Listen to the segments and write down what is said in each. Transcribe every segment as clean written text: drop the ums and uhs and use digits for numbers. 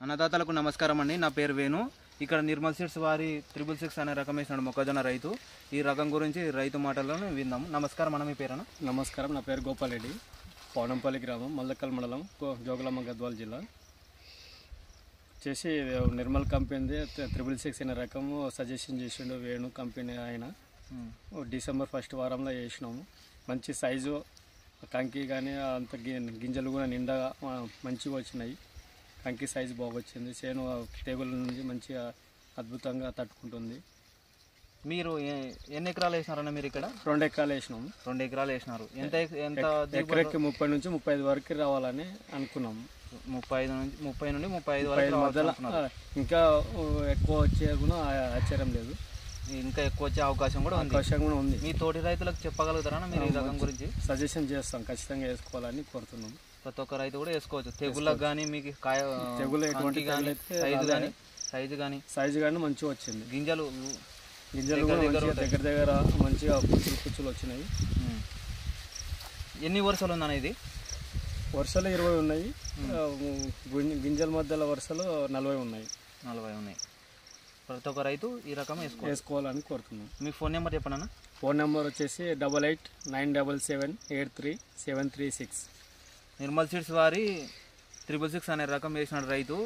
అన్నదాతలకు నమస్కారం అండి. నా పేరు వేణు. ఇక్కడ నిర్మల్ సీడ్స్ వారి 666 అనే రకం వేసినాడు మొక్కజొన్న రైతు. ఈ రకం గురించి రైతు మాటలను విందాము. నమస్కారం అన్న, మీ పేరున? నమస్కారం, నా పేరు గోపాల్ రెడ్డి, పౌడంపల్లి గ్రామం, మల్లకల్ మండలం, జోగులాంబ గద్వాల జిల్లా. చేసి నిర్మల్ కంపెనీ 666 అనే రకము సజెషన్ చేసిండు వేణు కంపెనీ ఆయన. డిసెంబర్ 1st వారంలో వేసినాము. మంచి సైజు, కంకి కానీ అంత గింజలు కూడా నిండగా మంచిగా వచ్చినాయి. కంకి సైజు బాగా వచ్చింది. చేను తెగుల నుంచి మంచిగా అద్భుతంగా తట్టుకుంటుంది. మీరు ఎన్ని ఎకరాలు వేసినారన్న? మీరు ఇక్కడ 2 ఎకరాలు వేసినాము. 2 ఎకరాలు వేసినారు. ఎంత ఎకరాకి 30 నుంచి 35 వరకు రావాలని అనుకున్నాము. 30 నుండి 35 వరకు. ఇంకా ఎక్కువ వచ్చే కూడా ఆశ్చర్యం లేదు. ఇంకా ఎక్కువ వచ్చే అవకాశం కూడా ఉంది. మీ తోటి రైతులకు చెప్పగలుగుతారా మీరు ఈ రకం గురించి? సజెషన్ చేస్తాం, ఖచ్చితంగా వేసుకోవాలని కోరుతున్నాం. ప్రతి ఒక్క రైతు కూడా వేసుకోవచ్చు. తెగుళ్ళకు కానీ మీకు తెగులు ఎటువంటి సైజు కానీ మంచిగా వచ్చింది. గింజలు దగ్గర మంచిగా పుచ్చులు వచ్చినాయి. ఎన్ని వరుసలు ఉందన్న ఇది? వరుసలు 20 ఉన్నాయి. గింజల మధ్యలో వరుసలు 40 ఉన్నాయి. ప్రతి ఒక్క రైతు ఈ రకం వేసుకోవాలని కోరుతున్నాం. మీ ఫోన్ నెంబర్ చెప్పండి. ఫోన్ నెంబర్ వచ్చేసి 8897777336. నిర్మల్ సీడ్స్ వారి 666 అనే రకం వేసినాడు రైతు.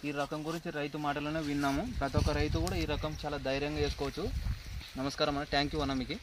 ఈ రకం గురించి రైతు మాటలోనే విన్నాము. ప్రతి ఒక్క రైతు కూడా ఈ రకం చాలా ధైర్యంగా వేసుకోవచ్చు. నమస్కారం అన్న, థ్యాంక్ యూ అన్న మీకు.